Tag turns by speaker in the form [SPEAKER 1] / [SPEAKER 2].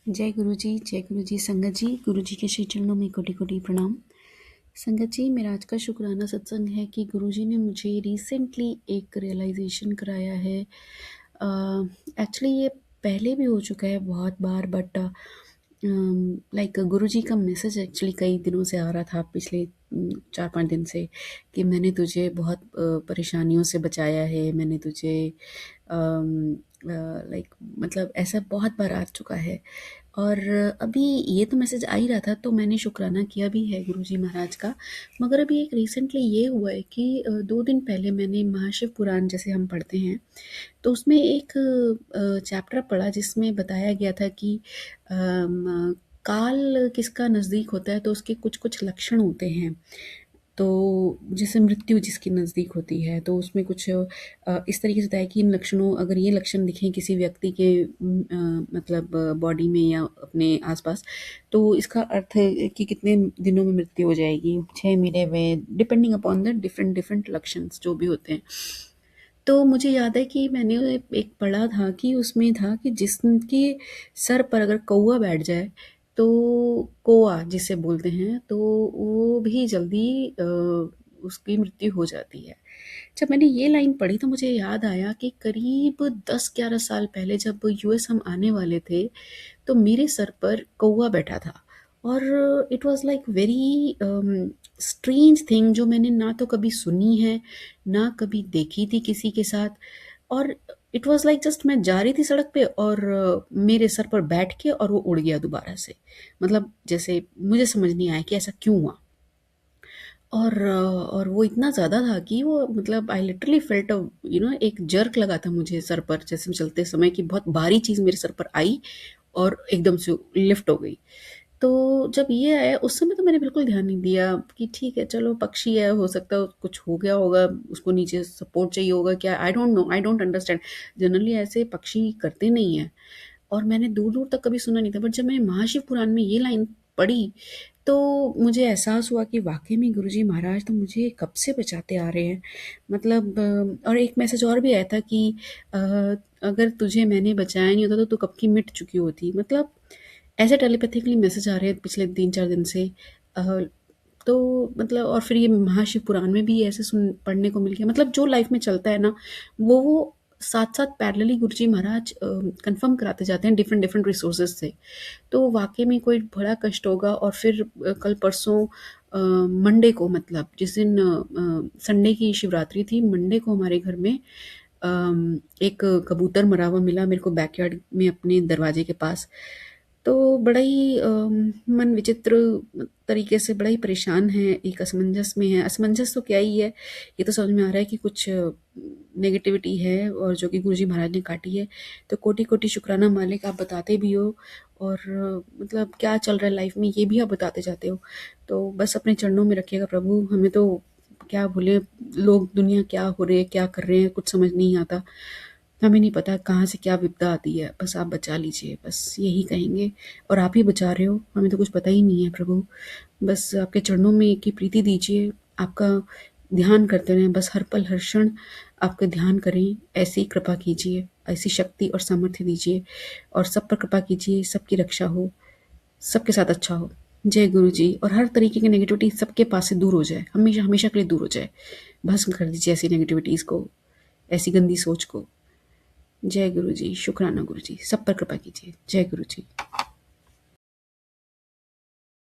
[SPEAKER 1] जय गुरु जी संगत जी। गुरु जी के श्री चरणों में कोटि कोटि प्रणाम। संगत जी, मेरा आज का शुक्राना सत्संग है कि गुरु जी ने मुझे रिसेंटली एक रियलाइजेशन कराया है। एक्चुअली ये पहले भी हो चुका है बहुत बार, बट लाइक गुरु जी का मैसेज एक्चुअली कई दिनों से आ रहा था, पिछले 4-5 दिन से, कि मैंने तुझे बहुत परेशानियों से बचाया है, मैंने तुझे लाइक मतलब ऐसा बहुत बार आ चुका है। और अभी ये तो मैसेज आ ही रहा था, तो मैंने शुक्राना किया भी है गुरुजी महाराज का। मगर अभी एक रिसेंटली ये हुआ है कि 2 दिन पहले मैंने महाशिव पुराण जैसे हम पढ़ते हैं, तो उसमें एक चैप्टर पढ़ा जिसमें बताया गया था कि काल किसका नज़दीक होता है तो उसके कुछ कुछ लक्षण होते हैं। तो जैसे मृत्यु जिसकी नज़दीक होती है, तो उसमें कुछ इस तरीके से होता है कि इन लक्षणों, अगर ये लक्षण दिखें किसी व्यक्ति के मतलब बॉडी में या अपने आसपास, तो इसका अर्थ है कि कितने दिनों में मृत्यु हो जाएगी, 6 महीने में, depending upon the different different लक्षण्स जो भी होते हैं। तो मुझे याद है कि मैंने एक पढ़ा था कि उसमें था कि जिसके सर पर अगर कौवा बैठ जाए, तो कोआ जिसे बोलते हैं, तो वो भी जल्दी उसकी मृत्यु हो जाती है। जब मैंने ये लाइन पढ़ी तो मुझे याद आया कि करीब 10-11 साल पहले जब यूएस हम आने वाले थे, तो मेरे सर पर कौवा बैठा था। और it was like very strange thing, जो मैंने ना तो कभी सुनी है, ना कभी देखी थी किसी के साथ। और इट वाज लाइक जस्ट मैं जा रही थी सड़क पे और मेरे सर पर बैठ के और वो उड़ गया दोबारा से। मतलब जैसे मुझे समझ नहीं आया कि ऐसा क्यों हुआ। और वो इतना ज़्यादा था कि वो मतलब आई लिटरली फेल्ट एक जर्क लगा था मुझे सर पर, जैसे चलते समय कि बहुत भारी चीज़ मेरे सर पर आई और एकदम से लिफ्ट हो गई। तो जब ये आया उस समय तो मैंने बिल्कुल ध्यान नहीं दिया कि ठीक है चलो पक्षी है, हो सकता है कुछ हो गया होगा, उसको नीचे सपोर्ट चाहिए होगा क्या, I don't know, I don't understand. Generally ऐसे पक्षी करते नहीं हैं और मैंने दूर-दूर तक कभी सुना नहीं था। बट जब मैंने महाशिव पुराण में ये लाइन पढ़ी, तो मुझे एहसास हुआ कि वाक़ई में गुरुजी महाराज तो मुझे कब से बचाते आ रहे हैं। मतलब और एक मैसेज और भी आया था कि अ, अगर तुझे मैंने बचाया नहीं होता तो तू कब की मिट चुकी होती। मतलब ऐसे टेलीपैथिकली मैसेज आ रहे हैं पिछले 3-4 दिन से। अ, तो मतलब और फिर ये महाशिव पुराण में भी ऐसे सुन पढ़ने को मिल गया। मतलब जो लाइफ में चलता है ना, वो साथ-साथ पैरेलली गुरुजी महाराज कन्फर्म कराते जाते हैं डिफरेंट डिफरेंट रिसोर्सेज़ से। तो वाक़ई में कोई बड़ा कष्ट होगा। और फिर कल परसों मंडे को, मतलब जिस दिन संडे की शिवरात्रि थी, मंडे को हमारे घर में एक कबूतर मरा हुआ मिला मेरे को बैकयार्ड में अपने दरवाजे के पास। तो बड़ा ही मन विचित्र तरीके से बड़ा ही परेशान है, एक असमंजस में है। असमंजस तो क्या ही है, ये तो समझ में आ रहा है कि कुछ नेगेटिविटी है और जो कि गुरुजी महाराज ने काटी है। तो कोटि-कोटि शुक्राना मालिक, आप बताते भी हो और मतलब क्या चल रहा है लाइफ में ये भी आप बताते जाते हो। तो बस अपने चरणों में रखिएगा प्रभु। हमें तो क्या बोले, लोग दुनिया क्या हो रहे हैं, क्या कर रहे हैं, कुछ समझ नहीं आता। हमें नहीं पता कहाँ से क्या विपदा आती है, बस आप बचा लीजिए, बस यही कहेंगे। और आप ही बचा रहे हो, हमें तो कुछ पता ही नहीं है प्रभु। बस आपके चरणों में एक ही प्रीति दीजिए, आपका ध्यान करते रहें, बस हर पल हर क्षण आपका ध्यान करें। ऐसी कृपा कीजिए, ऐसी शक्ति और सामर्थ्य दीजिए और सब पर कृपा कीजिए, सबकी रक्षा हो, सबके साथ अच्छा हो। जय गुरु जी। और हर तरीके की नेगेटिविटी सबके पास से दूर हो जाए, हमेशा हमेशा के लिए दूर हो जाए। भस्म कर दीजिए ऐसी नेगेटिविटीज़ को, ऐसी गंदी सोच को। जय गुरु जी। शुक्राना गुरु जी, सब पर कृपा कीजिए। जय गुरु जी।